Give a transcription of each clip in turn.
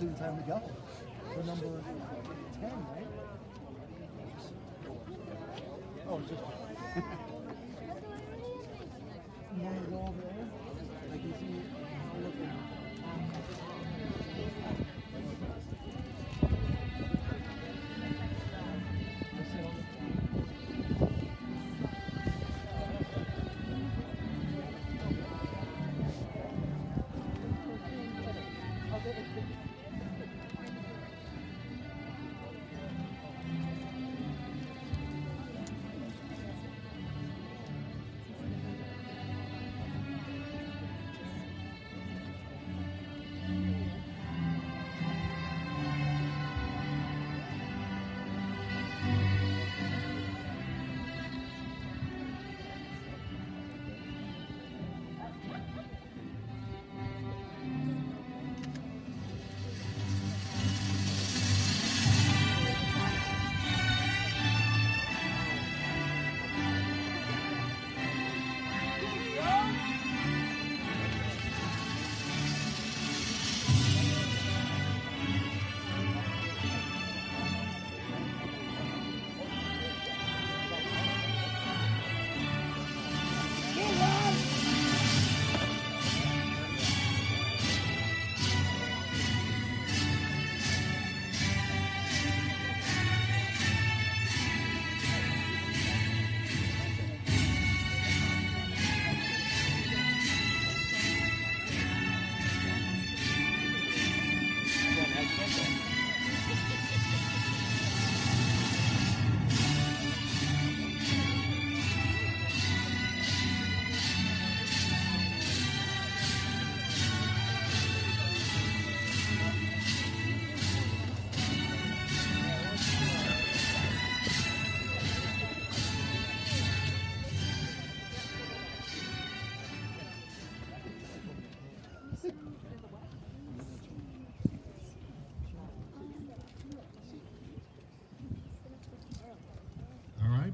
actually time to go for number 10, right? Oh, just you want to go over there? Like you see,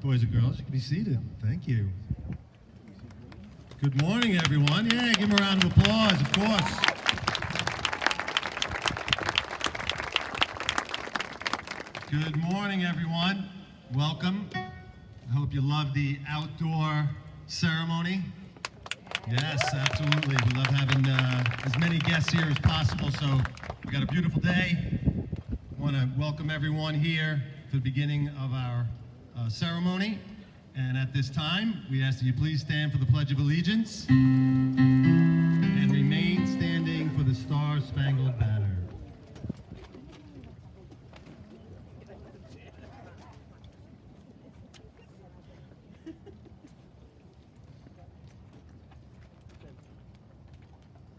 Boys and girls, you can be seated. Thank you. Good morning, everyone. Yeah, give them a round of applause, of course. Good morning, everyone. Welcome. I hope you love the outdoor ceremony. Yes, absolutely. We love having as many guests here as possible, so we got a beautiful day. I want to welcome everyone here for the beginning of our ceremony, and at this time we ask that you please stand for the Pledge of Allegiance and remain standing for the Star-Spangled Banner.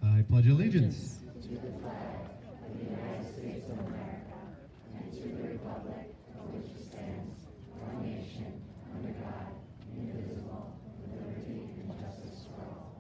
I pledge allegiance to the flag of the United States of America and to the republic for which it stands, one nation, under God, indivisible, with liberty and justice for all.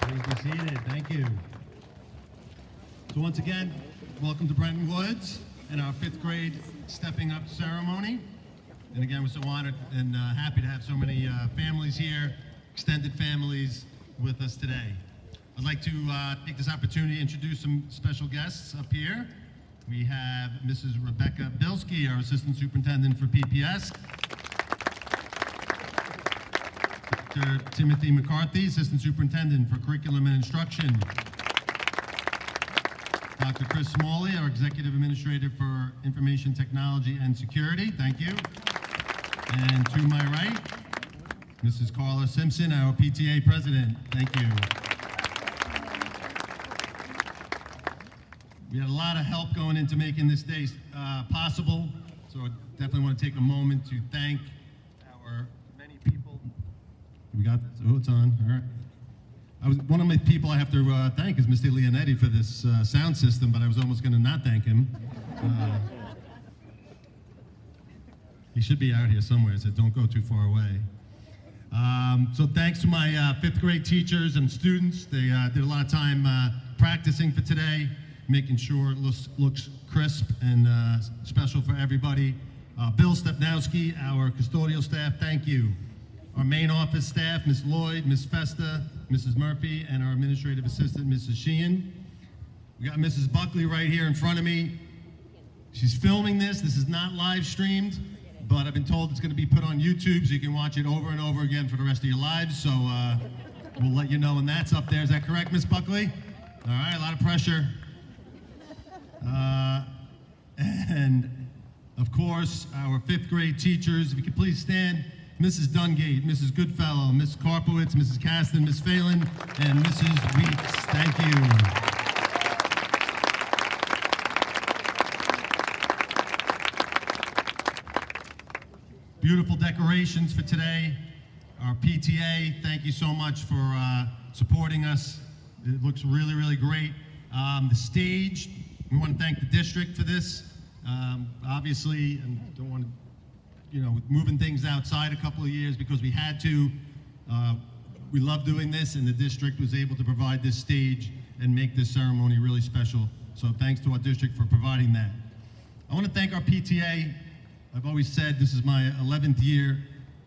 Please be seated. Thank you. So once again, welcome to Bretton Woods and our 5th grade stepping up ceremony. And again, we're so honored and happy to have so many families here, extended families with us today. I'd like to take this opportunity to introduce some special guests up here. We have Mrs. Rebecca Bilski, our Assistant Superintendent for PPS. Dr. Timothy McCarthy, Assistant Superintendent for Curriculum and Instruction. Dr. Chris Smalley, our Executive Administrator for Information Technology and Security. Thank you. And to my right, Mrs. Carla Simpson, our PTA President. Thank you. We had a lot of help going into making this day possible, so I definitely want to take a moment to thank our many people. We got this? Oh, it's on. All right. One of my people I have to thank is Mr. Leonetti for this sound system, but I was almost going to not thank him. He should be out here somewhere, so don't go too far away. So thanks to my fifth grade teachers and students. They did a lot of time practicing for today, making sure it looks crisp and special for everybody. Bill Stepnowski, our custodial staff, thank you. Our main office staff, Ms. Lloyd, Ms. Festa, Mrs. Murphy, and our administrative assistant, Mrs. Sheehan. We got Mrs. Buckley right here in front of me. She's filming this. This is not live streamed, but I've been told it's going to be put on YouTube so you can watch it over and over again for the rest of your lives. So we'll let you know when that's up there. Is that correct, Ms. Buckley? All right, a lot of pressure. And of course, our fifth grade teachers, if you could please stand. Mrs. Dungate, Mrs. Goodfellow, Ms. Karpowitz, Mrs. Caston, Ms. Phelan, and Mrs. Weeks. Thank you. Beautiful decorations for today. Our PTA, thank you so much for supporting us. It looks really, really great. The stage, we want to thank the district for this. Obviously, and don't want to, moving things outside a couple of years because we had to. We love doing this, and the district was able to provide this stage and make this ceremony really special. So thanks to our district for providing that. I want to thank our PTA. I've always said this is my 11th year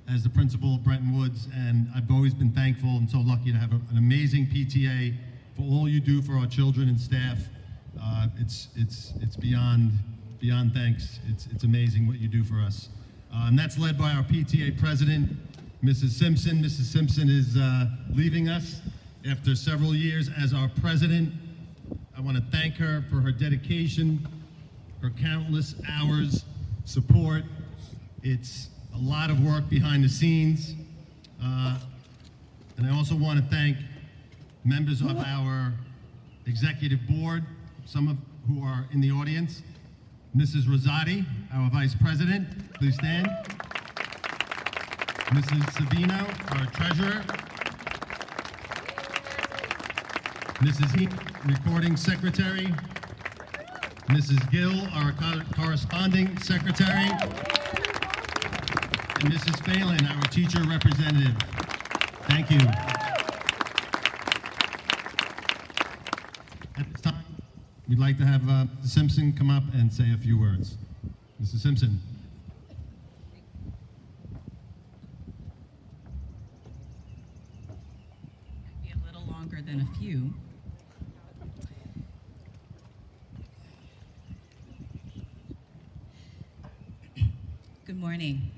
as the principal of Bretton Woods, and I've always been thankful and so lucky to have an amazing PTA for all you do for our children and staff. It's beyond thanks. It's amazing what you do for us. And that's led by our PTA president, Mrs. Simpson. Mrs. Simpson is leaving us after several years as our president. I want to thank her for her dedication, her countless hours, support. It's a lot of work behind the scenes. And I also want to thank members of our executive board, some of who are in the audience. Mrs. Rosati, our vice president, please stand. Mrs. Savino, our treasurer. Mrs. Heap, recording secretary. Mrs. Gill, our corresponding secretary. And Mrs. Phelan, our teacher representative. Thank you. At this time, we'd like to have Mrs. Simpson come up and say a few words. Mrs. Simpson. Might be a little longer than a few. Good morning.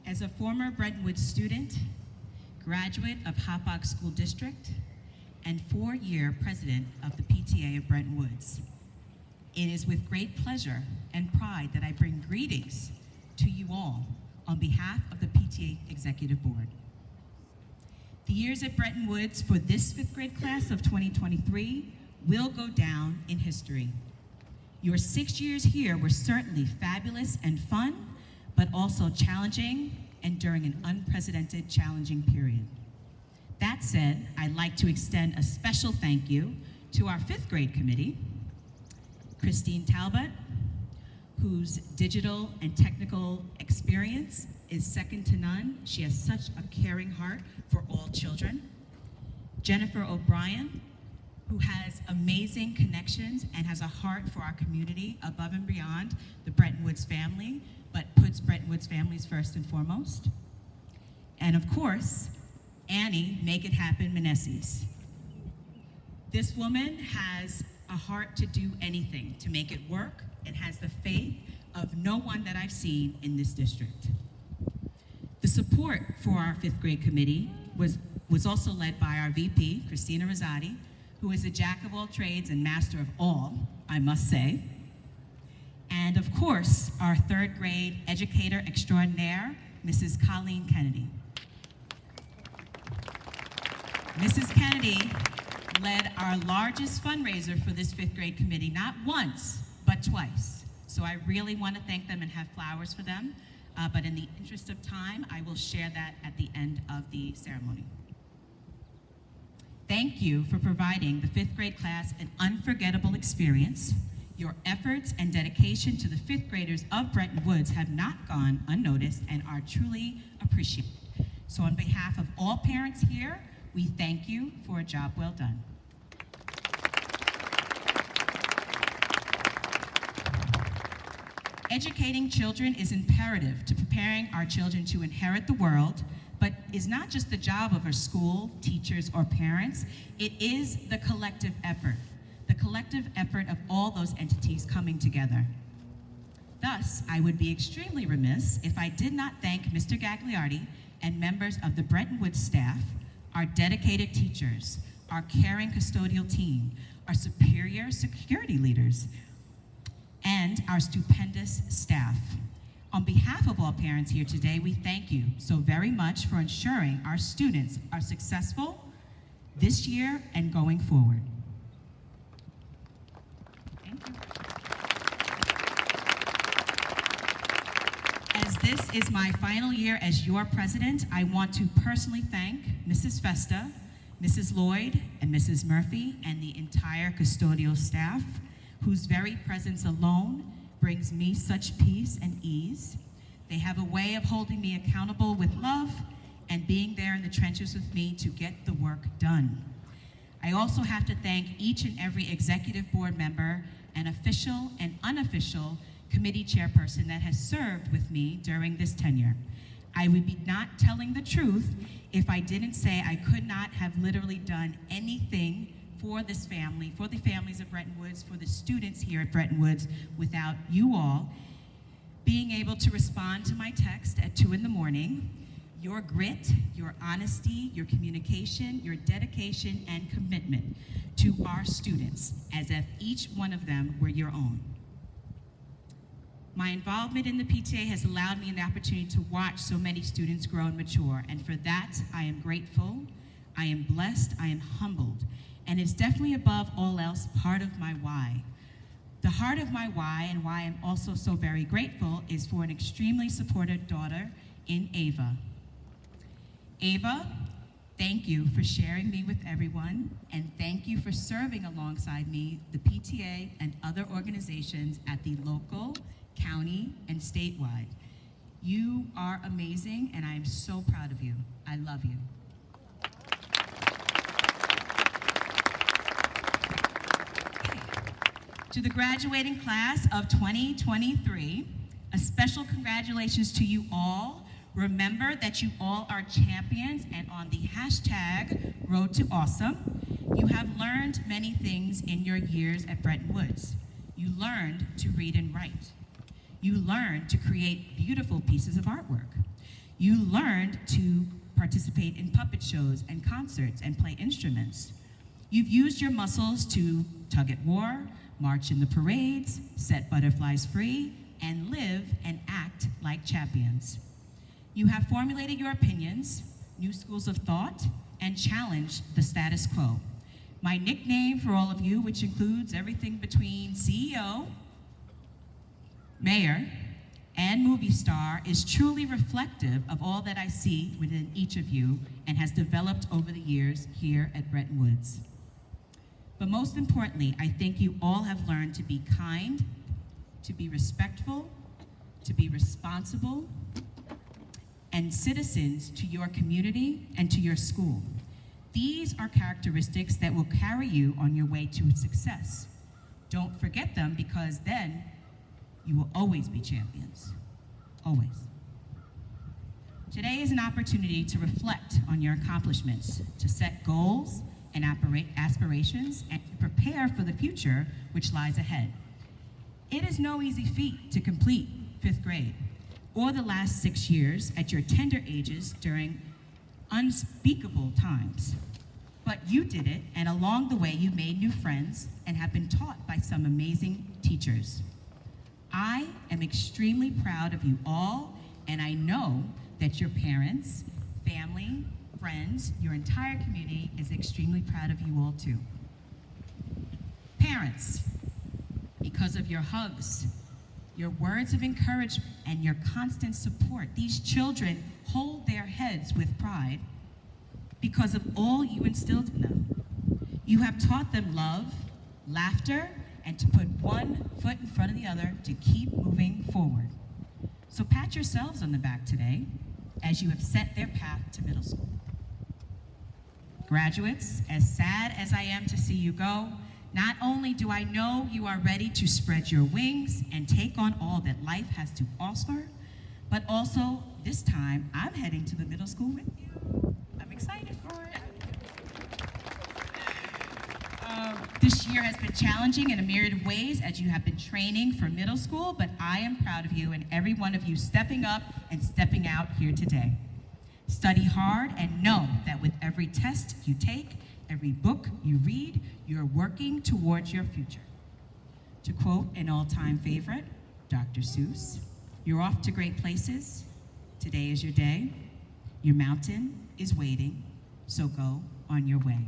As a former Bretton Woods student, graduate of Hoppock School District, and 4-year president of the PTA of Bretton Woods, it is with great pleasure and pride that I bring greetings to you all on behalf of the PTA Executive Board. The years at Bretton Woods for this 5th grade class of 2023 will go down in history. Your 6 years here were certainly fabulous and fun, but also challenging and during an unprecedented challenging period. That said, I'd like to extend a special thank you to our 5th grade committee, Christine Talbot, whose digital and technical experience is second to none. She has such a caring heart for all children. Jennifer O'Brien, who has amazing connections and has a heart for our community above and beyond the Bretton Woods family, but puts Bretton Woods families first and foremost. And of course, Annie Make It Happen Meneses. This woman has a heart to do anything, to make it work, and has the faith of no one that I've seen in this district. The support for our fifth grade committee was also led by our VP, Christina Rosati, who is a jack of all trades and master of all, I must say. And of course, our third grade educator extraordinaire, Mrs. Colleen Kennedy. Mrs. Kennedy led our largest fundraiser for this fifth grade committee, not once, but twice. So I really want to thank them and have flowers for them. But in the interest of time, I will share that at the end of the ceremony. Thank you for providing the fifth grade class an unforgettable experience. Your efforts and dedication to the fifth graders of Bretton Woods have not gone unnoticed and are truly appreciated. So on behalf of all parents here, we thank you for a job well done. Educating children is imperative to preparing our children to inherit the world, but is not just the job of a school, teachers, or parents. It is the collective effort of all those entities coming together. Thus, I would be extremely remiss if I did not thank Mr. Gagliardi and members of the Bretton Woods staff, our dedicated teachers, our caring custodial team, our superior security leaders, and our stupendous staff. On behalf of all parents here today, we thank you so very much for ensuring our students are successful this year and going forward. Thank you. As this is my final year as your president, I want to personally thank Mrs. Festa, Mrs. Lloyd, and Mrs. Murphy, and the entire custodial staff, whose very presence alone brings me such peace and ease. They have a way of holding me accountable with love and being there in the trenches with me to get the work done. I also have to thank each and every executive board member and official and unofficial committee chairperson that has served with me during this tenure. I would be not telling the truth if I didn't say I could not have literally done anything for this family, for the families of Bretton Woods, for the students here at Bretton Woods, without you all being able to respond to my text at 2 in the morning. Your grit, your honesty, your communication, your dedication, and commitment to our students, as if each one of them were your own. My involvement in the PTA has allowed me an opportunity to watch so many students grow and mature, and for that, I am grateful, I am blessed, I am humbled, and it's definitely above all else part of my why. The heart of my why, and why I'm also so very grateful, is for an extremely supportive daughter in Ava. Ava, thank you for sharing me with everyone, and thank you for serving alongside me, the PTA, and other organizations at the local, county, and statewide. You are amazing, and I am so proud of you. I love you. To the graduating class of 2023, a special congratulations to you all. Remember that you all are champions, and on the hashtag Road to Awesome, you have learned many things in your years at Bretton Woods. You learned to read and write. You learned to create beautiful pieces of artwork. You learned to participate in puppet shows and concerts and play instruments. You've used your muscles to tug at war, march in the parades, set butterflies free, and live and act like champions. You have formulated your opinions, new schools of thought, and challenged the status quo. My nickname for all of you, which includes everything between CEO, mayor, and movie star, is truly reflective of all that I see within each of you and has developed over the years here at Bretton Woods. But most importantly, I think you all have learned to be kind, to be respectful, to be responsible, and citizens to your community and to your school. These are characteristics that will carry you on your way to success. Don't forget them, because then you will always be champions, always. Today is an opportunity to reflect on your accomplishments, to set goals, and aspirations and to prepare for the future which lies ahead. It is no easy feat to complete 5th grade or the last 6 years at your tender ages during unspeakable times. But you did it, and along the way you made new friends and have been taught by some amazing teachers. I am extremely proud of you all, and I know that your parents, family, friends, your entire community is extremely proud of you all too. Parents, because of your hugs, your words of encouragement, and your constant support, these children hold their heads with pride because of all you instilled in them. You have taught them love, laughter, and to put one foot in front of the other to keep moving forward. So pat yourselves on the back today as you have set their path to middle school. Graduates, as sad as I am to see you go, not only do I know you are ready to spread your wings and take on all that life has to offer, but also this time I'm heading to the middle school with you. I'm excited for it. This year has been challenging in a myriad of ways as you have been training for middle school, but I am proud of you and every one of you stepping up and stepping out here today. Study hard and know that with every test you take, every book you read, you're working towards your future. To quote an all-time favorite, Dr. Seuss, you're off to great places. Today is your day. Your mountain is waiting, so go on your way.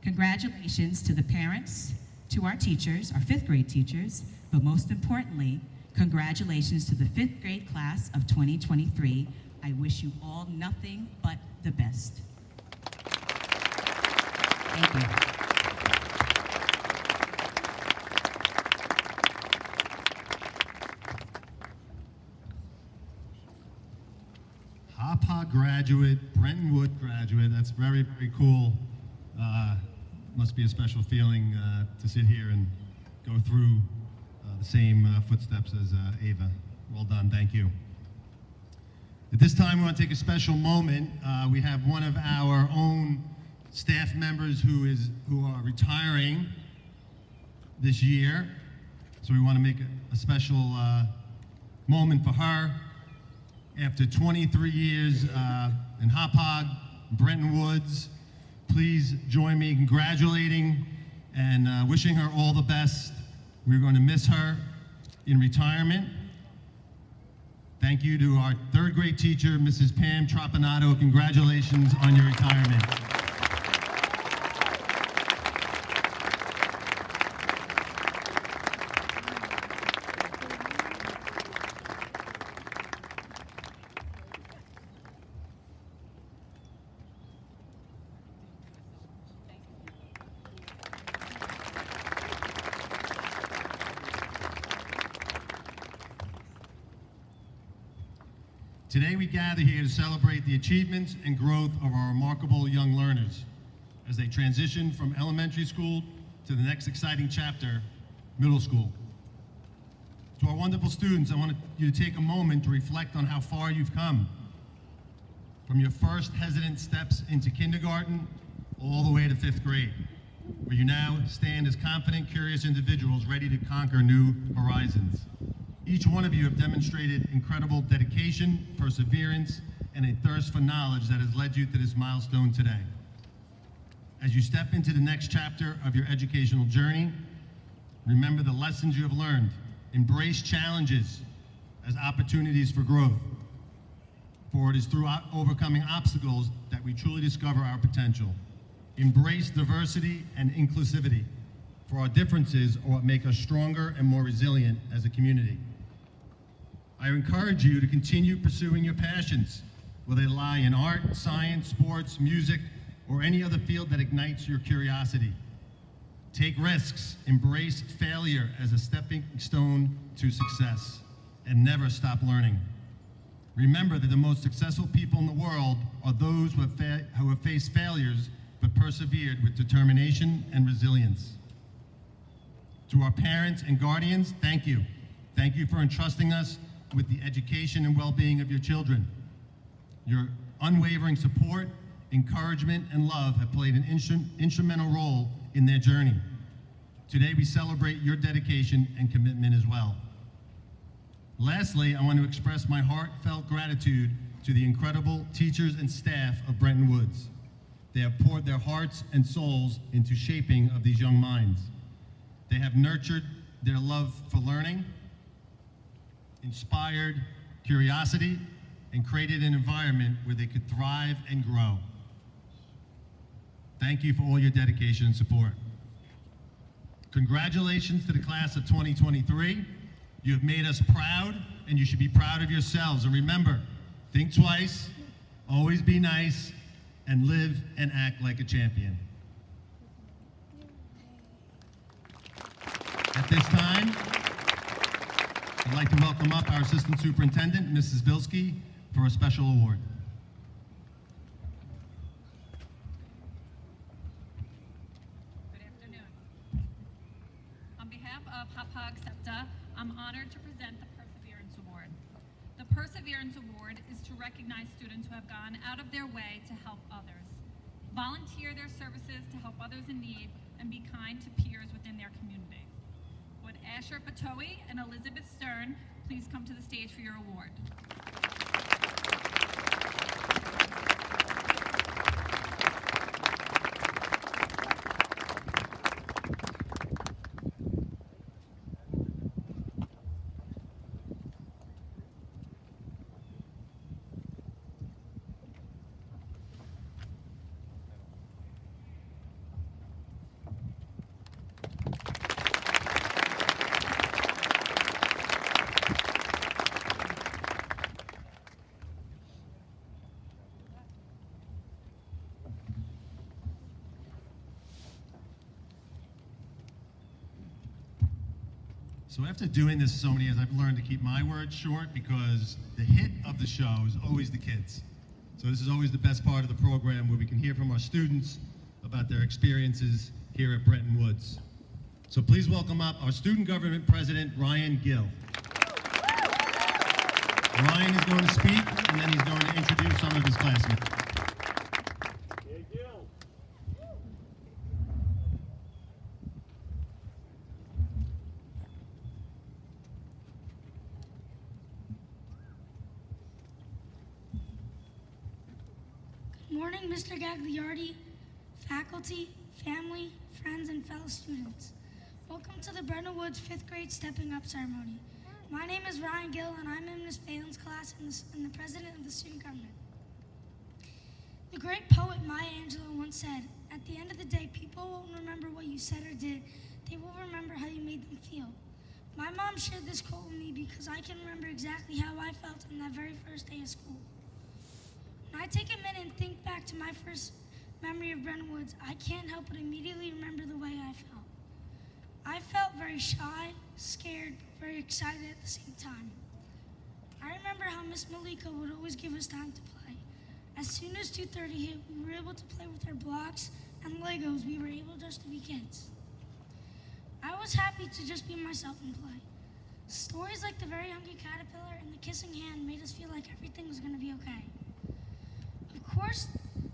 Congratulations to the parents, to our teachers, our 5th grade teachers, but most importantly, congratulations to the 5th grade class of 2023. I wish you all nothing but the best. Thank you. Hapa graduate, Bretton Wood graduate. That's very, very cool. Must be a special feeling to sit here and go through the same footsteps as Ava. Well done, thank you. At this time, we want to take a special moment. We have one of our own staff members who are retiring this year. So we want to make a special moment for her. After 23 years in Hauppauge, Bretton Woods, please join me in congratulating and wishing her all the best. We're going to miss her in retirement. Thank you to our 3rd grade teacher, Mrs. Pam Tropinato. Congratulations on your retirement. Today we gather here to celebrate the achievements and growth of our remarkable young learners as they transition from elementary school to the next exciting chapter, middle school. To our wonderful students, I want you to take a moment to reflect on how far you've come. From your first hesitant steps into kindergarten all the way to 5th grade, where you now stand as confident, curious individuals ready to conquer new horizons. Each one of you have demonstrated incredible dedication, perseverance, and a thirst for knowledge that has led you to this milestone today. As you step into the next chapter of your educational journey, remember the lessons you have learned. Embrace challenges as opportunities for growth. For it is through overcoming obstacles that we truly discover our potential. Embrace diversity and inclusivity, for our differences are what make us stronger and more resilient as a community. I encourage you to continue pursuing your passions, whether they lie in art, science, sports, music, or any other field that ignites your curiosity. Take risks, embrace failure as a stepping stone to success, and never stop learning. Remember that the most successful people in the world are those who have faced failures but persevered with determination and resilience. To our parents and guardians, thank you. Thank you for entrusting us with the education and well-being of your children. Your unwavering support encouragement, and love have played an instrumental role in their journey. Today, we celebrate your dedication and commitment as well. Lastly, I want to express my heartfelt gratitude to the incredible teachers and staff of Bretton Woods. They have poured their hearts and souls into shaping of these young minds. They have nurtured their love for learning, inspired curiosity, and created an environment where they could thrive and grow. Thank you for all your dedication and support. Congratulations to the class of 2023. You have made us proud, and you should be proud of yourselves. And remember, think twice, always be nice, and live and act like a champion. At this time, I'd like to welcome up our Assistant Superintendent, Mrs. Bilski, for a special award. Good afternoon. On behalf of Hauppauge SEPTA, I'm honored to present the Perseverance Award. The Perseverance Award is to recognize students who have gone out of their way to help others, volunteer their services to help others in need, and be kind to peers within their community. Would Asher Batowi and Elizabeth Stern please come to the stage for your award? So after doing this so many years, I've learned to keep my words short because the hit of the show is always the kids. So this is always the best part of the program where we can hear from our students about their experiences here at Bretton Woods. So please welcome up our Student Government President, Ryan Gill. Ryan is going to speak, and then he's going to introduce some of his classmates. Good morning, Mr. Gagliardi, faculty, family, friends, and fellow students. Welcome to the Bretton Woods 5th grade Stepping Up ceremony. My name is Ryan Gill, and I'm in Ms. Phelan's class and the president of the student government. The great poet Maya Angelou once said, "At the end of the day, people won't remember what you said or did. They will remember how you made them feel." My mom shared this quote with me because I can remember exactly how I felt on that very first day of school. When I take a minute and think back to my first memory of Bretton Woods, I can't help but immediately remember the way I felt. I felt very shy, scared, but very excited at the same time. I remember how Miss Malika would always give us time to play. As soon as 2:30 hit, we were able to play with our blocks and Legos. We were able just to be kids. I was happy to just be myself and play. Stories like the very hungry caterpillar and the kissing hand made us feel like everything was going to be okay. Of course,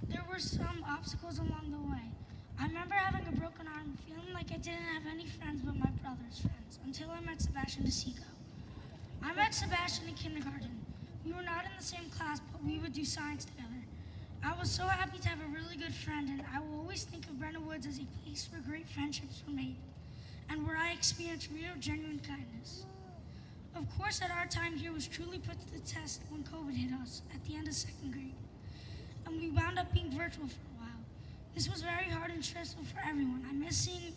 there were some obstacles along the way. I remember having a broken arm, feeling like I didn't have any friends but my brother's friends, until I met Sebastian DeSico. I met Sebastian in kindergarten. We were not in the same class, but we would do science together. I was so happy to have a really good friend, and I will always think of Bretton Woods as a place where great friendships were made, and where I experienced real, genuine kindness. Of course, that our time here was truly put to the test when COVID hit us at the end of 2nd grade, and we wound up being virtual for a while. This was very hard and stressful for everyone. I miss seeing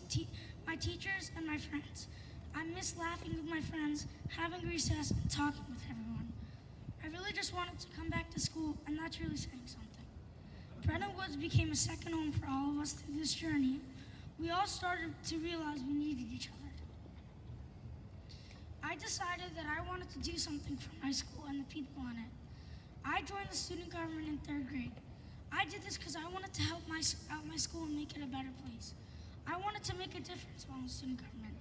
my teachers and my friends. I miss laughing with my friends, having recess, and talking with everyone. I really just wanted to come back to school, and that's really saying something. Bretton Woods became a second home for all of us through this journey. We all started to realize we needed each other. I decided that I wanted to do something for my school and the people in it. I joined the student government in 3rd grade. I did this because I wanted to help out my school and make it a better place. I wanted to make a difference while in student government.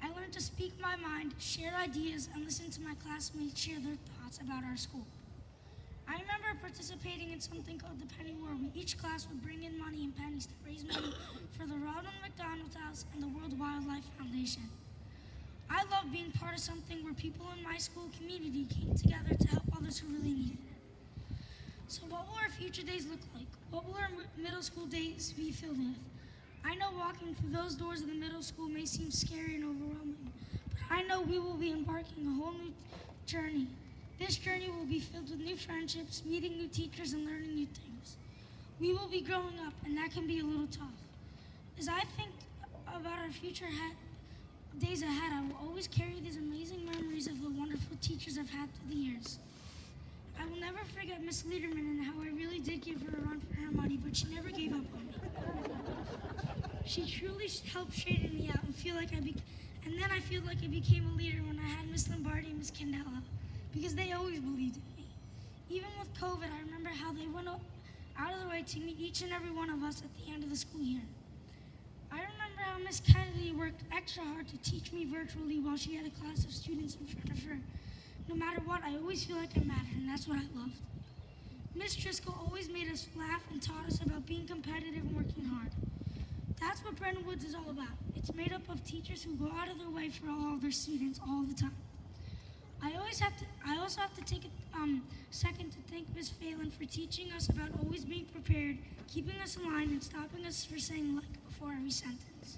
I learned to speak my mind, share ideas, and listen to my classmates share their thoughts about our school. I remember participating in something called the Penny War, where each class would bring in money and pennies to raise money for the Ronald McDonald House and the World Wildlife Foundation. I love being part of something where people in my school community came together to help others who really needed it. So what will our future days look like? What will our middle school days be filled with? I know walking through those doors of the middle school may seem scary and overwhelming, but I know we will be embarking a whole new journey. This journey will be filled with new friendships, meeting new teachers, and learning new things. We will be growing up, and that can be a little tough. As I think about our days ahead, I will always carry these amazing memories of the wonderful teachers I've had through the years. I will never forget Miss Liederman and how I really did give her a run for her money, but she never gave up on me. She truly helped straighten me out and then I feel like I became a leader when I had Miss Lombardi and Miss Candela, because they always believed in me. Even with COVID, I remember how they went out of their way to meet each and every one of us at the end of the school year. I remember how Miss Kennedy worked extra hard to teach me virtually while she had a class of students in front of her. No matter what, I always feel like I mattered, and that's what I loved. Miss Driscoll always made us laugh and taught us about being competitive and working hard. That's what Bretton Woods is all about. It's made up of teachers who go out of their way for all of their students all the time. I also have to take a second to thank Miss Phelan for teaching us about always being prepared, keeping us in line, and stopping us for saying "like" before every sentence.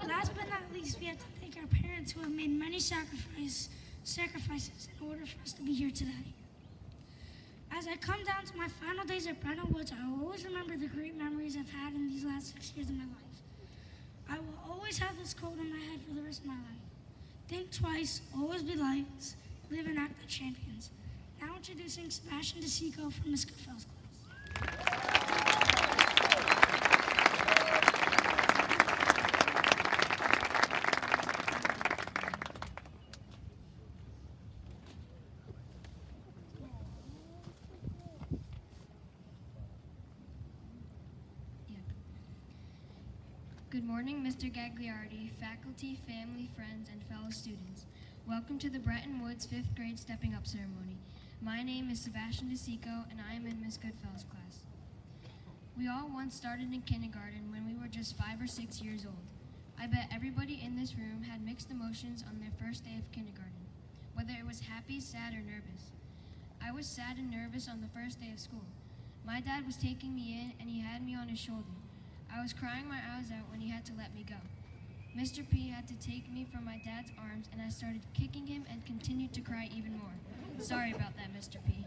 Last but not least, we have to thank our parents who have made many sacrifices in order for us to be here today. As I come down to my final days at Bretton Woods, I will always remember the great memories I've had in these last 6 years of my life. I will always have this quote in my head for the rest of my life. Think twice, always be lights, live and act like champions. Now introducing Sebastian DeSico from Miss Goodfell's class. Good morning, Mr. Gagliardi, faculty, family, friends, and fellow students. Welcome to the Bretton Woods 5th grade Stepping Up ceremony. My name is Sebastian DeSico, and I am in Miss Goodfell's class. We all once started in kindergarten when we were just 5 or 6 years old. I bet everybody in this room had mixed emotions on their first day of kindergarten, whether it was happy, sad, or nervous. I was sad and nervous on the first day of school. My dad was taking me in, and he had me on his shoulder. I was crying my eyes out when he had to let me go. Mr. P had to take me from my dad's arms, and I started kicking him and continued to cry even more. Sorry about that, Mr. P.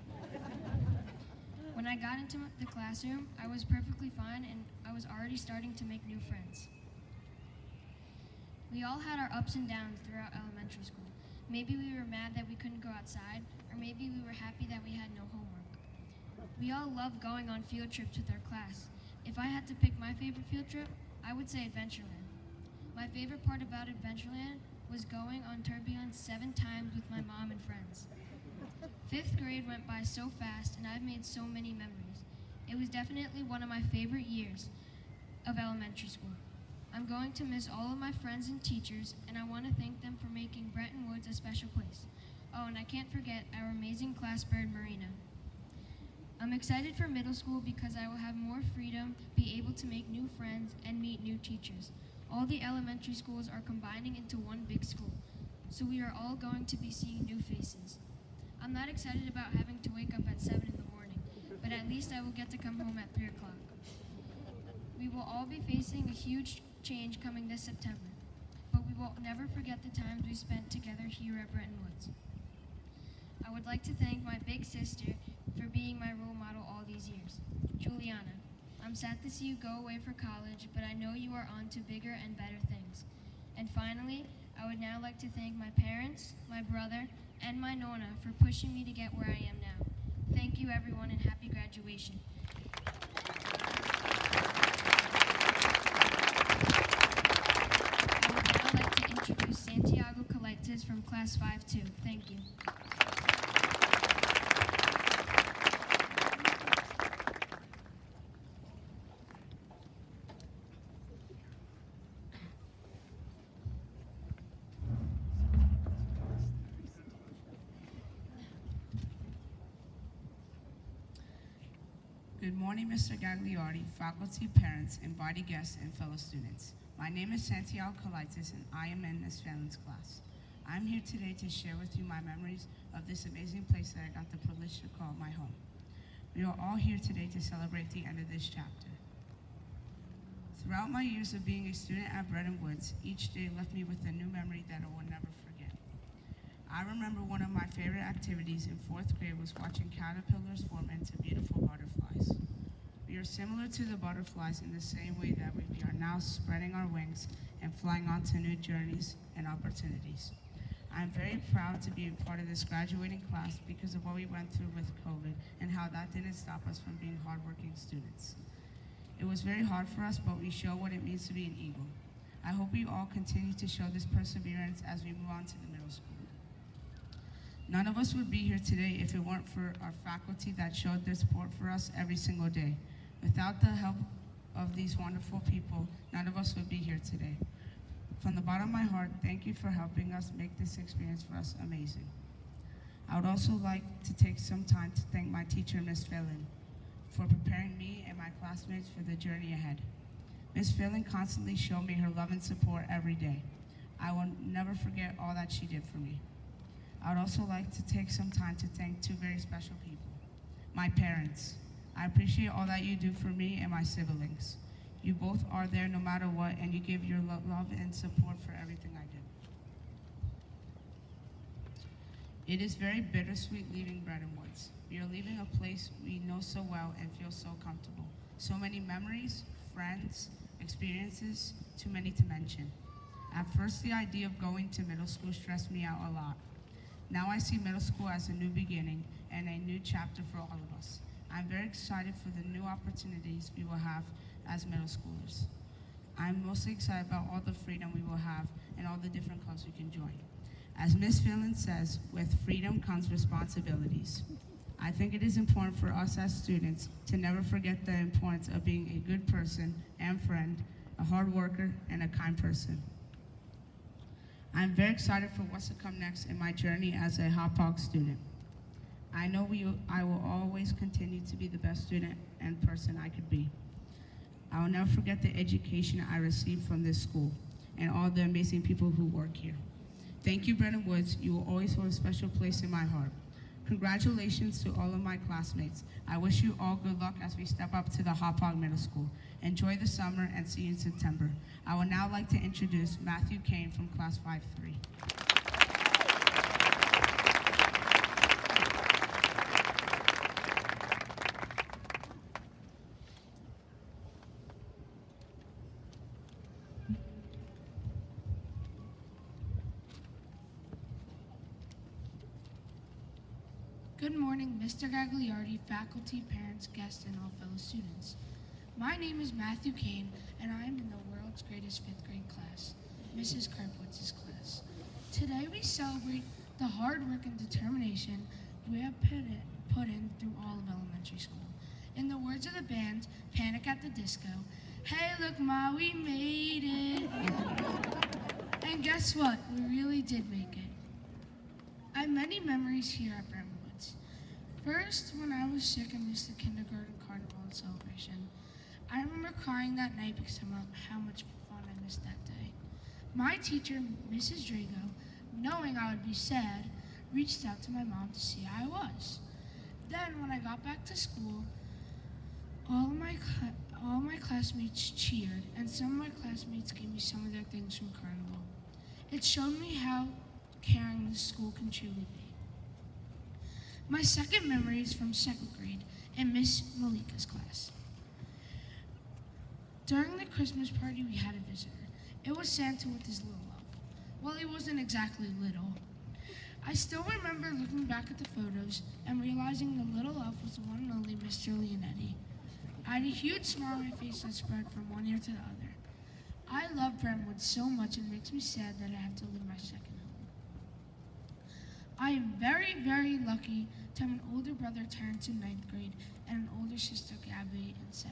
When I got into the classroom, I was perfectly fine, and I was already starting to make new friends. We all had our ups and downs throughout elementary school. Maybe we were mad that we couldn't go outside, or maybe we were happy that we had no homework. We all loved going on field trips with our class. If I had to pick my favorite field trip, I would say Adventureland. My favorite part about Adventureland was going on turbulence 7 times with my mom and friends. 5th grade went by so fast, and I've made so many memories. It was definitely one of my favorite years of elementary school. I'm going to miss all of my friends and teachers, and I want to thank them for making Bretton Woods a special place. Oh, and I can't forget our amazing class bird, Marina. I'm excited for middle school because I will have more freedom, be able to make new friends, and meet new teachers. All the elementary schools are combining into one big school, so we are all going to be seeing new faces. I'm not excited about having to wake up at 7 in the morning, but at least I will get to come home at 3 o'clock. We will all be facing a huge change coming this September, but we will never forget the times we spent together here at Bretton Woods. I would like to thank my big sister for being my role model all these years. Juliana, I'm sad to see you go away for college, but I know you are on to bigger and better things. And finally, I would now like to thank my parents, my brother, and my Nonna for pushing me to get where I am now. Thank you, everyone, and happy graduation. I would now like to introduce Santiago Calites from Class 5-2. Thank you. Good morning, Mr. Gagliardi, faculty, parents, invited guests, and fellow students. My name is Santiago Kalaitis, and I am in Ms. Fallon's class. I'm here today to share with you my memories of this amazing place that I got the privilege to call my home. We are all here today to celebrate the end of this chapter. Throughout my years of being a student at Bretton Woods, each day left me with a new memory that I will never forget. I remember one of my favorite activities in 4th grade was watching caterpillars form into beautiful butterflies. We are similar to the butterflies in the same way that we are now spreading our wings and flying on to new journeys and opportunities. I'm very proud to be a part of this graduating class because of what we went through with COVID and how that didn't stop us from being hardworking students. It was very hard for us, but we show what it means to be an eagle. I hope we all continue to show this perseverance as we move on to the middle school. None of us would be here today if it weren't for our faculty that showed their support for us every single day. Without the help of these wonderful people, none of us would be here today. From the bottom of my heart, thank you for helping us make this experience for us amazing. I would also like to take some time to thank my teacher, Ms. Fallon, for preparing me and my classmates for the journey ahead. Ms. Fallon constantly showed me her love and support every day. I will never forget all that she did for me. I would also like to take some time to thank two very special people. My parents. I appreciate all that you do for me and my siblings. You both are there no matter what, and you give your love and support for everything I do. It is very bittersweet leaving Bretton Woods. We are leaving a place we know so well and feel so comfortable. So many memories, friends, experiences, too many to mention. At first, the idea of going to middle school stressed me out a lot. Now I see middle school as a new beginning and a new chapter for all of us. I'm very excited for the new opportunities we will have as middle schoolers. I'm mostly excited about all the freedom we will have and all the different clubs we can join. As Ms. Fallon says, with freedom comes responsibilities. I think it is important for us as students to never forget the importance of being a good person and friend, a hard worker, and a kind person. I'm very excited for what's to come next in my journey as a HOPOG student. I know I will always continue to be the best student and person I could be. I will never forget the education I received from this school and all the amazing people who work here. Thank you, Bretton Woods. You will always hold a special place in my heart. Congratulations to all of my classmates. I wish you all good luck as we step up to the HOPOG Middle School. Enjoy the summer and see you in September. I would now like to introduce Matthew Kane from Class 5-3. Good morning, Mr. Gagliardi, faculty, parents, guests, and all fellow students. My name is Matthew Kane, and I am in the world's greatest 5th grade class, Mrs. Karpowitz's class. Today we celebrate the hard work and determination we have put in through all of elementary school. In the words of the band, Panic at the Disco, hey look Ma, we made it. And guess what? We really did make it. I have many memories here at Bretton Woods. First, when I was sick and missed the kindergarten carnival and celebration, I remember crying that night because of how much fun I missed that day. My teacher, Mrs. Drago, knowing I would be sad, reached out to my mom to see how I was. Then, when I got back to school, all my classmates cheered, and some of my classmates gave me some of their things from carnival. It showed me how caring the school can truly be. My second memory is from 2nd grade in Miss Malika's class. During the Christmas party, we had a visitor. It was Santa with his little elf. Well, he wasn't exactly little. I still remember looking back at the photos and realizing the little elf was the one and only Mr. Leonetti. I had a huge smile on my face that spread from one ear to the other. I love Brentwood so much and it makes me sad that I have to leave my second home. I am very, very lucky to have an older brother, Terrence, in 9th grade and an older sister, Gabby, in 7th.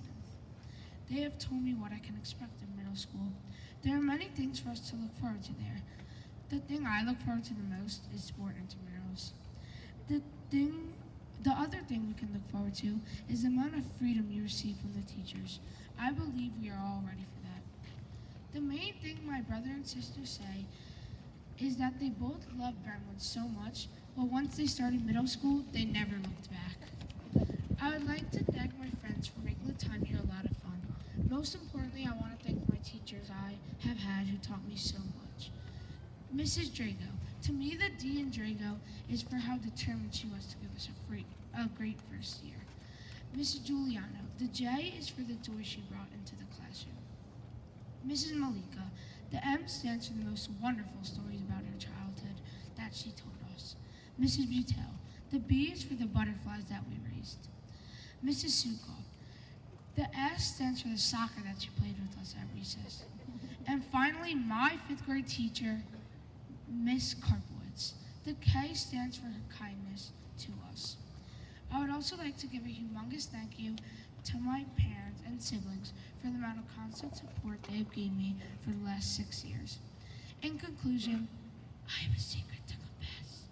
They have told me what I can expect in middle school. There are many things for us to look forward to there. The thing I look forward to the most is sport intramurals. The thing The other thing we can look forward to is the amount of freedom you receive from the teachers. I believe we are all ready for that. The main thing my brother and sister say is that they both love Brentwood so much, but once they started middle school, they never looked back. I would like to thank my friends for making the time here a lot of fun. Most importantly, I want to thank my teachers I have had who taught me so much. Mrs. Drago. To me, the D in Drago is for how determined she was to give us a great first year. Mrs. Giuliano. The J is for the joy she brought into the classroom. Mrs. Malika. The M stands for the most wonderful stories about her childhood that she told us. Mrs. Butel. The B is for the butterflies that we raised. Mrs. Sukov. The S stands for the soccer that she played with us at recess. And finally, my 5th grade teacher, Miss Karpowitz. The K stands for her kindness to us. I would also like to give a humongous thank you to my parents and siblings for the amount of constant support they have given me for the last 6 years. In conclusion, I have a secret to confess.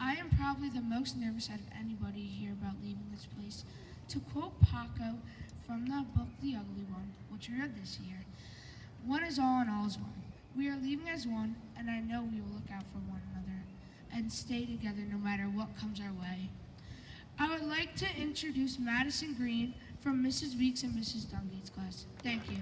I am probably the most nervous out of anybody here about leaving this place. To quote Paco from the book The Ugly One, which we read this year, one is all and all is one. We are leaving as one, and I know we will look out for one another and stay together no matter what comes our way. I would like to introduce Madison Green from Mrs. Weeks and Mrs. Dungate's class. Thank you.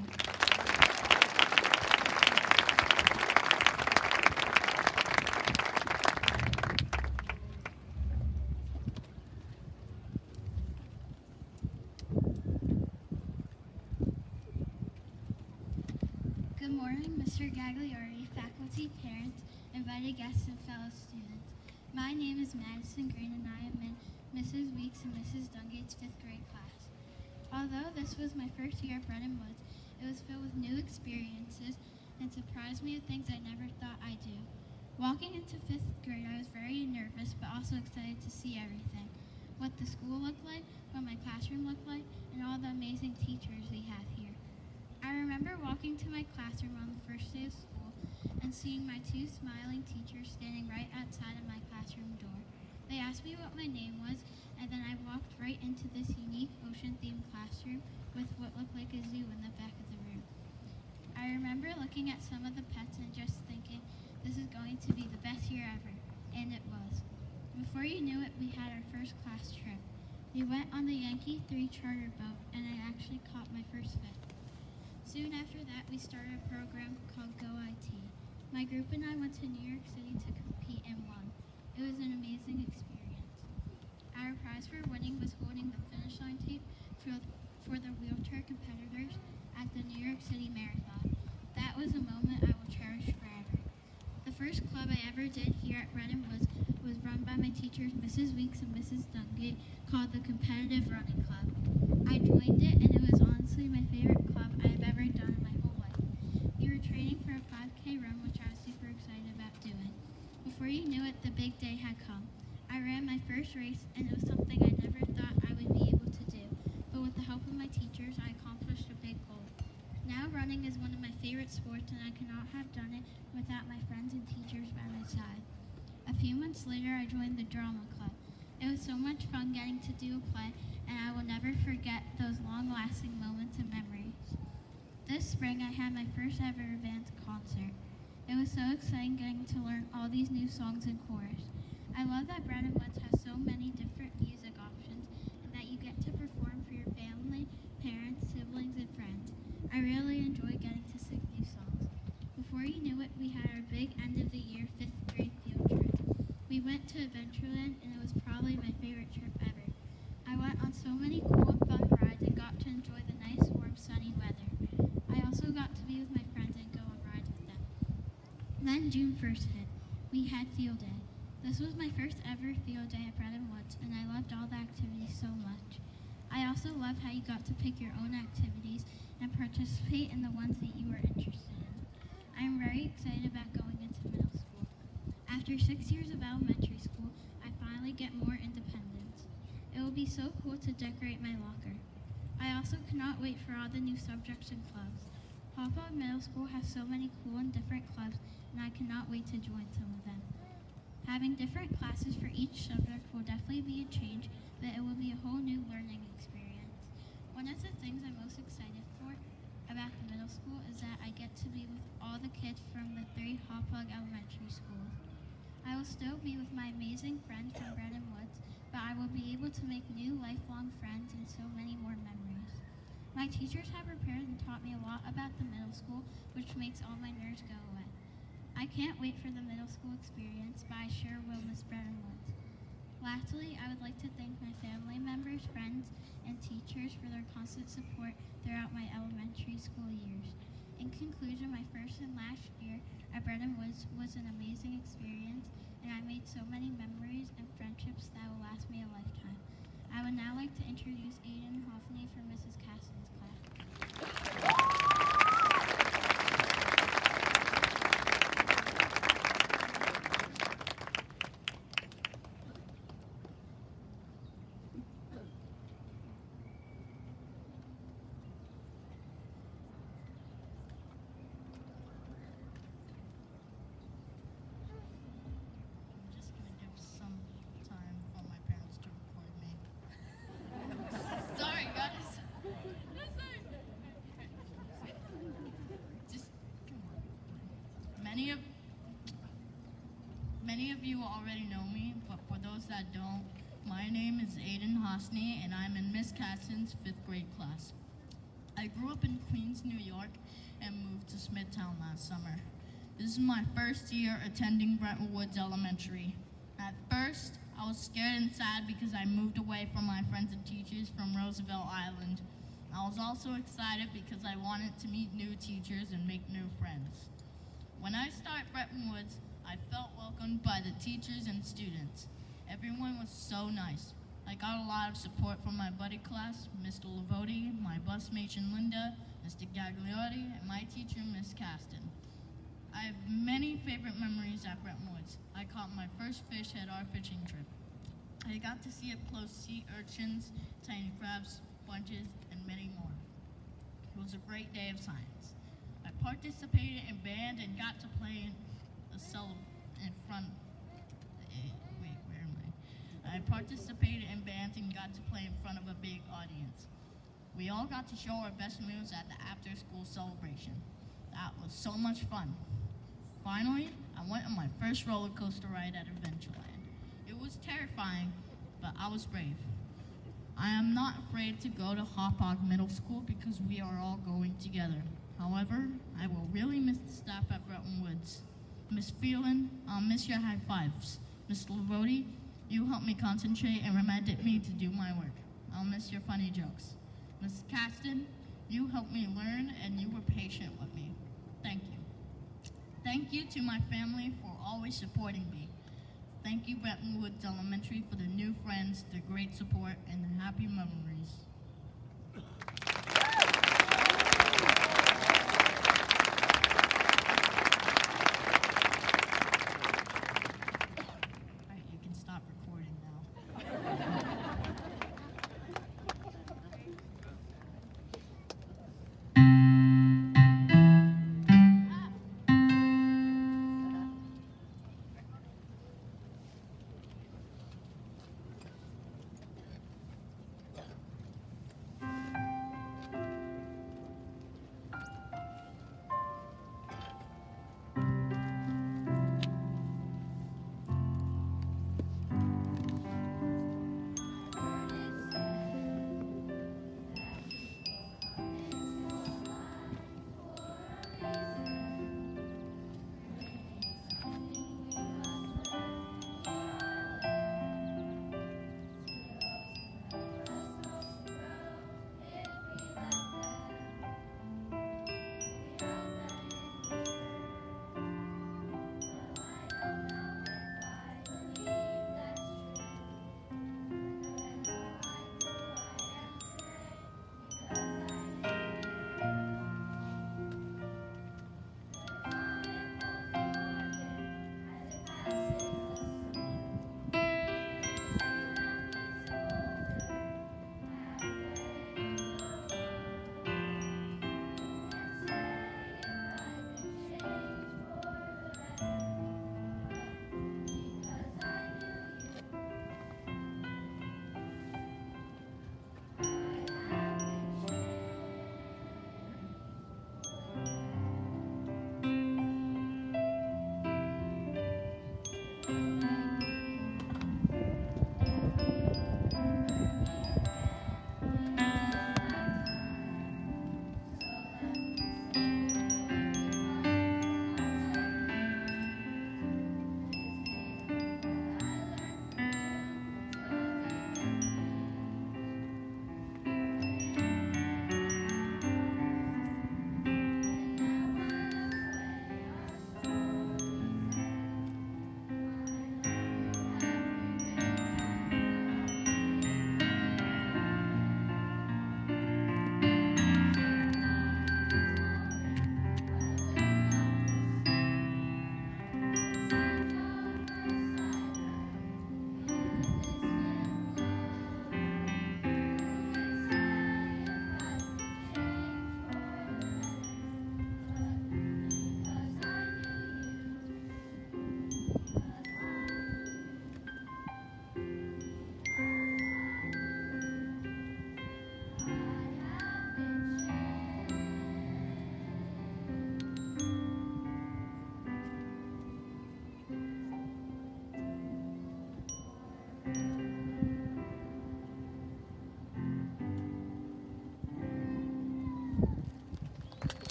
Good morning, Mr. Gagliardi, faculty, parents, invited guests, and fellow students. My name is Madison Green, and I am in Mrs. Weeks and Mrs. Dungate's 5th grade class. Although this was my first year at Bretton Woods, it was filled with new experiences and surprised me with things I never thought I'd do. Walking into 5th grade, I was very nervous, but also excited to see everything. What the school looked like, what my classroom looked like, and all the amazing teachers we have here. I remember walking to my classroom on the first day of school and seeing my 2 smiling teachers standing right outside of my classroom door. They asked me what my name was, and then I walked right into this unique ocean-themed classroom with what looked like a zoo in the back of the room. I remember looking at some of the pets and just thinking, this is going to be the best year ever, and it was. Before you knew it, we had our first class trip. We went on the Yankee 3 charter boat, and I actually caught my first fish. Soon after that, we started a program called Go IT. My group and I went to New York City to compete and won. It was an amazing experience. Our prize for winning was holding the finish line tape for the wheelchair competitors at the New York City Marathon. That was a moment I will cherish forever. The first club I ever did here at Bretton was run by my teachers, Mrs. Weeks and Mrs. Dungate, called the Competitive Running Club. I joined it, and it was honestly my favorite club I've ever done in my whole life. We were training for a 5K run, which I was super excited about doing. Before you knew it, the big day had come. I ran my first race, and it was something I never thought I would be able to do. But with the help of my teachers, I accomplished a big goal. Now running is one of my favorite sports, and I could not have done it without my friends and teachers by my side. A few months later, I joined the drama club. It was so much fun getting to do a play, and I will never forget those long-lasting moments and memories. This spring, I had my first ever advanced concert. It was so exciting getting to learn all these new songs and chorus. I love that Bretton Woods has so many different music options and that you get to perform for your family, parents, siblings, and friends. I really enjoy getting to sing new songs. Before you knew it, we had our big end-of-the-year 5th grade field trip. We went to Adventureland, and it was probably my favorite trip ever. I went on so many cool and fun rides and got to enjoy the nice, warm, sunny weather. I also got to be with my friends and go on rides with them. Then June 1st hit. We had field day. This was my first ever field day at Bretton Woods, and I loved all the activities so much. I also loved how you got to pick your own activities and participate in the ones that you were interested in. I am very excited about going into middle school. After 6 years of elementary school, I finally get more independence. It will be so cool to decorate my locker. I also cannot wait for all the new subjects and clubs. Hopog Middle School has so many cool and different clubs, and I cannot wait to join some of them. Having different classes for each subject will definitely be a change, but it will be a whole new learning experience. One of the things I'm most excited for about the middle school is that I get to be with all the kids from the 3 Hauppauge elementary schools. I will still be with my amazing friends from Bretton Woods, but I will be able to make new lifelong friends and so many more memories. My teachers have prepared and taught me a lot about the middle school, which makes all my nerves go away. I can't wait for the middle school experience, but I sure will miss Bretton Woods. Lastly, I would like to thank my family members, friends, and teachers for their constant support throughout my elementary school years. In conclusion, my first and last year at Bretton Woods was an amazing experience, and I made so many memories and friendships that will last me a lifetime. I would now like to introduce Aiden Hoffney for Mrs. Caston's class. I'm just gonna give some time for my parents to record me. Sorry, guys. Just come on. Many of you already know me, but for those that don't, my name is Aiden Hosney, and I'm in Miss Caston's 5th grade class. I grew up in Queens, New York, and moved to Smithtown last summer. This is my first year attending Bretton Woods Elementary. At first, I was scared and sad because I moved away from my friends and teachers from Roosevelt Island. I was also excited because I wanted to meet new teachers and make new friends. When I started Bretton Woods, I felt welcomed by the teachers and students. Everyone was so nice. I got a lot of support from my buddy class, Mr. Lavoti, my busmate Linda, Mr. Gagliotti, and my teacher, Miss Caston. I have many favorite memories at Bretton Woods. I caught my first fish at our fishing trip. I got to see up close sea urchins, tiny crabs, sponges, and many more. It was a great day of science. I participated in band and got to play in I participated in bands and got to play in front of a big audience. We all got to show our best moves at the after-school celebration. That was so much fun. Finally, I went on my first roller coaster ride at Adventureland. It was terrifying, but I was brave. I am not afraid to go to Hauppauge Middle School because we are all going together. However, I will really miss the staff at Bretton Woods. Miss Phelan, I'll miss your high fives. Mr. Lavoti, you helped me concentrate and reminded me to do my work. I'll miss your funny jokes. Miss Caston, you helped me learn and you were patient with me. Thank you. Thank you to my family for always supporting me. Thank you, Bretton Woods Elementary, for the new friends, the great support, and the happy memories. All right, you can stop recording now.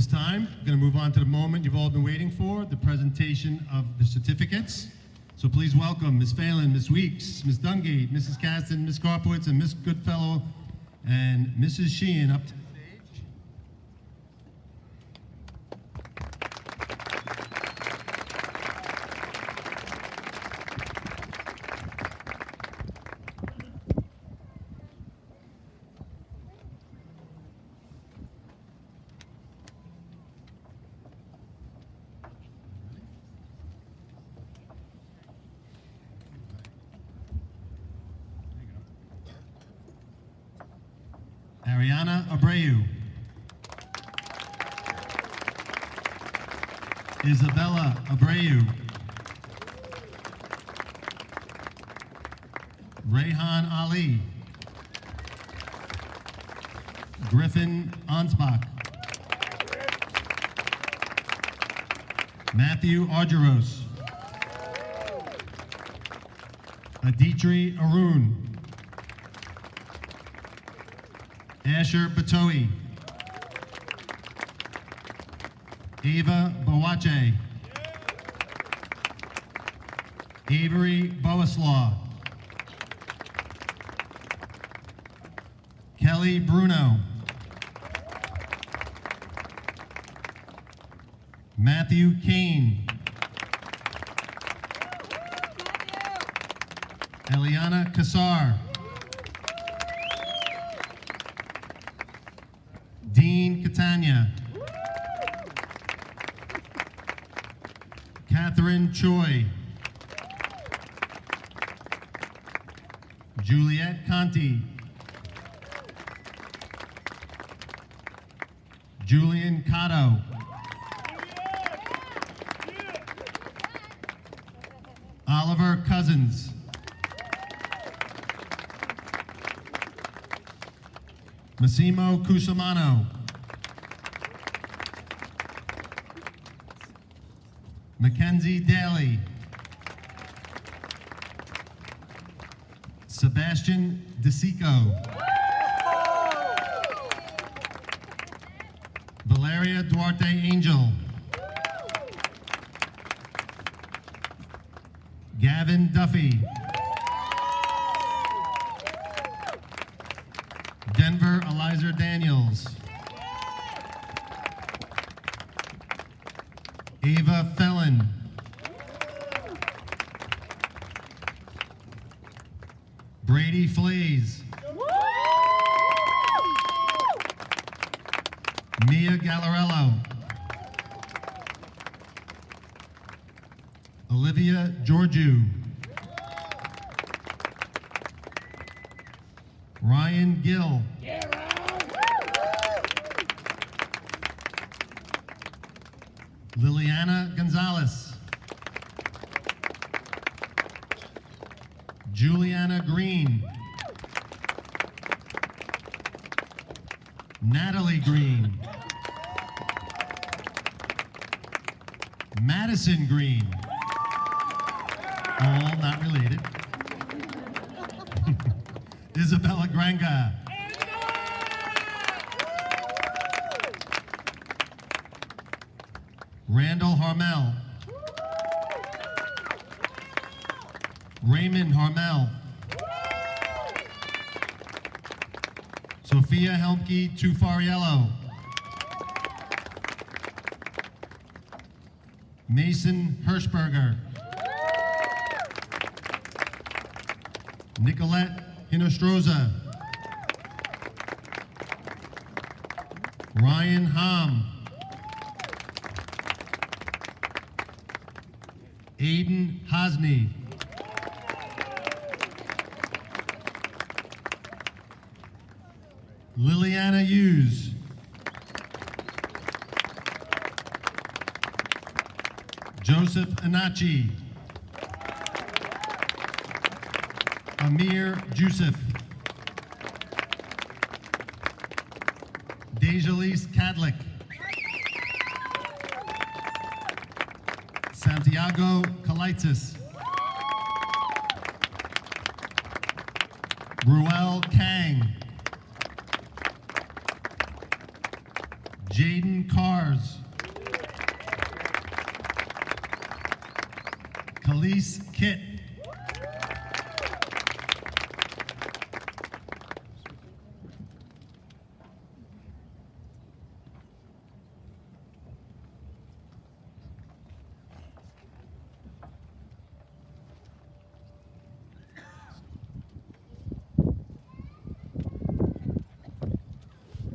this time, we're going to move on to the moment you've all been waiting for, the presentation of the certificates. So please welcome Ms. Phelan, Ms. Weeks, Ms. Dungate, Mrs. Caston, Ms. Karpowitz, and Ms. Goodfellow, and Mrs. Sheehan up to the stage. Ariana Abreu. Isabella Abreu. Rayhan Ali. Griffin Ansbach. Matthew Argyros. Aditri Arun. Asher Batoe. Ava Bawache. Avery Boaslaw. Kelly Bruno. Matthew Kane. Eliana Kassar. Dean Catania. Catherine Choi. Juliet Conti. Julian Cotto. Oliver Cousins. Massimo Cusimano. Mackenzie Daly. Sebastian DeSico. Valeria Duarte Angel. Gavin Duffy. Denver Eliza Daniels. Ava Felon. Brady Flays. Mia Gallarello. Olivia Georgiou. Ryan Gill. Liliana Gonzalez. Juliana Green. Natalie Green. Madison Green. All not related. Isabella Granga. Randall Harmel. Raymond Harmel. Sophia Helmke Tufariello. Mason Hirschberger. Nicolette Hinostroza. Ryan Hom. Aiden Hosney. Liliana Hughes. Joseph Anachi. Amir Jusuf. Dejalise Cadlick. Santiago Kalaitis. Ruel Kang. Jaden Cars. Elise Kitt.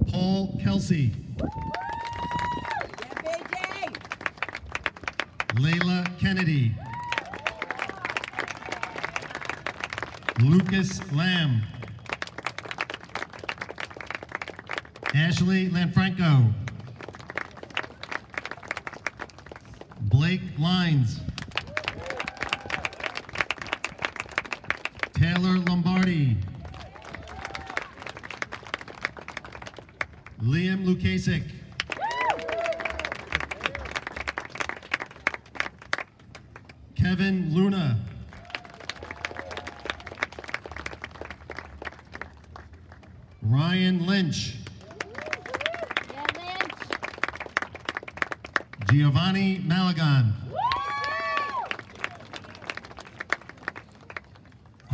Paul Kelsey. Layla Kennedy. Lucas Lamb. Ashley Lanfranco. Blake Lines. Taylor Lombardi. Liam Lukasik. Kevin Luna. Ryan Lynch. Giovanni Malagon.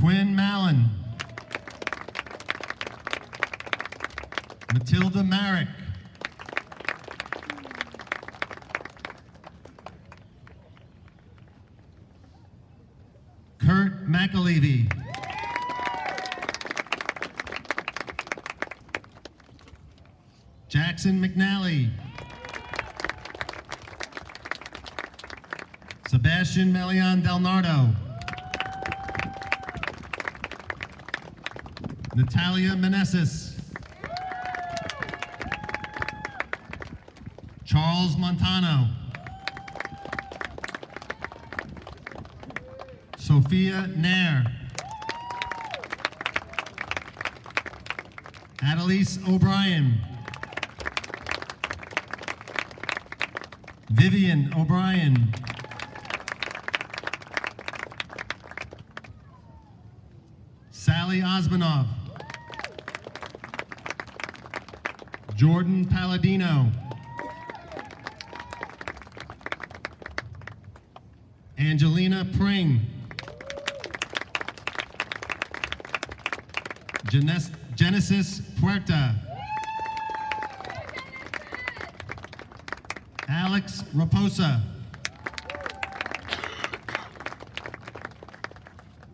Quinn Mallon. Matilda Marek. Kurt McAlevey. Jackson McNally. Sebastian Melian Del Nardo. Natalia Meneses. Charles Montano. Sophia Nair. Annalise O'Brien. Vivian O'Brien. Sally Osmanov. Jordan Palladino. Angelina Pring. Genesis Puerta. Alex Raposa.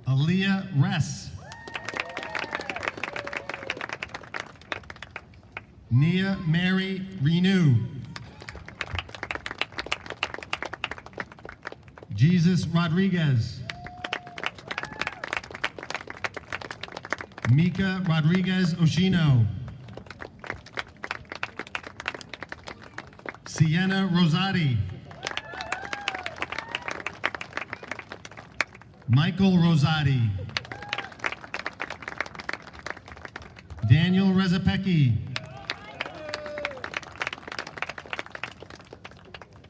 Aaliyah Ress. Nia Mary Renew. Jesus Rodriguez. Mika Rodriguez Oshino. Sienna Rosati. Michael Rosati. Daniel Rezapecki.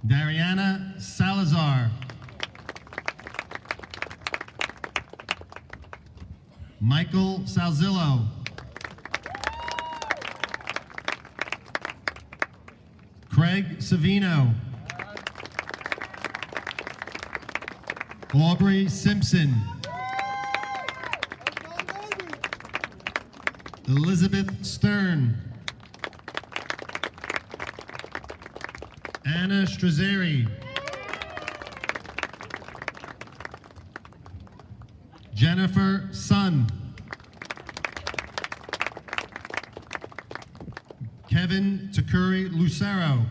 Dariana Salazar. Michael Salzillo. Craig Savino. Aubrey Simpson. Elizabeth Stern. Anna Strazzeri. Jennifer Sun. Kevin Takuri Lucero.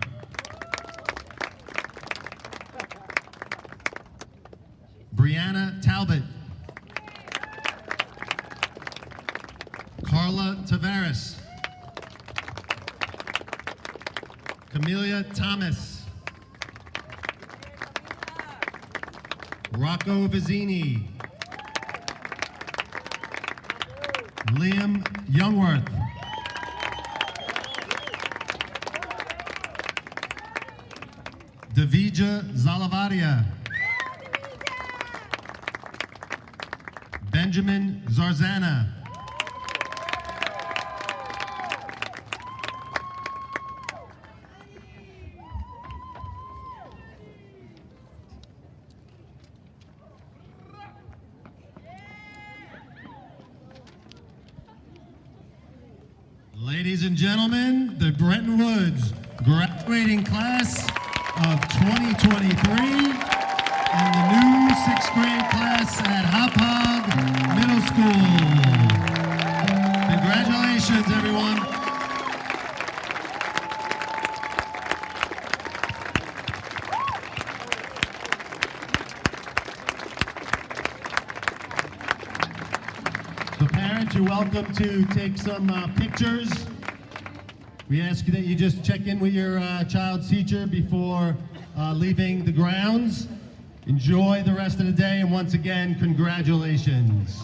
Brianna Talbot. Carla Tavares. Camelia Thomas. Rocco Vizzini. Liam Youngworth. Davija Zalavadia. Benjamin Zarzana. Ladies and gentlemen, the Bretton Woods graduating class of 2023 and the new 6th grade class at Hop Hog Middle School. Congratulations, everyone. So parents, you're welcome to take some pictures. We ask that you just check in with your child's teacher before leaving the grounds. Enjoy the rest of the day, and once again, congratulations.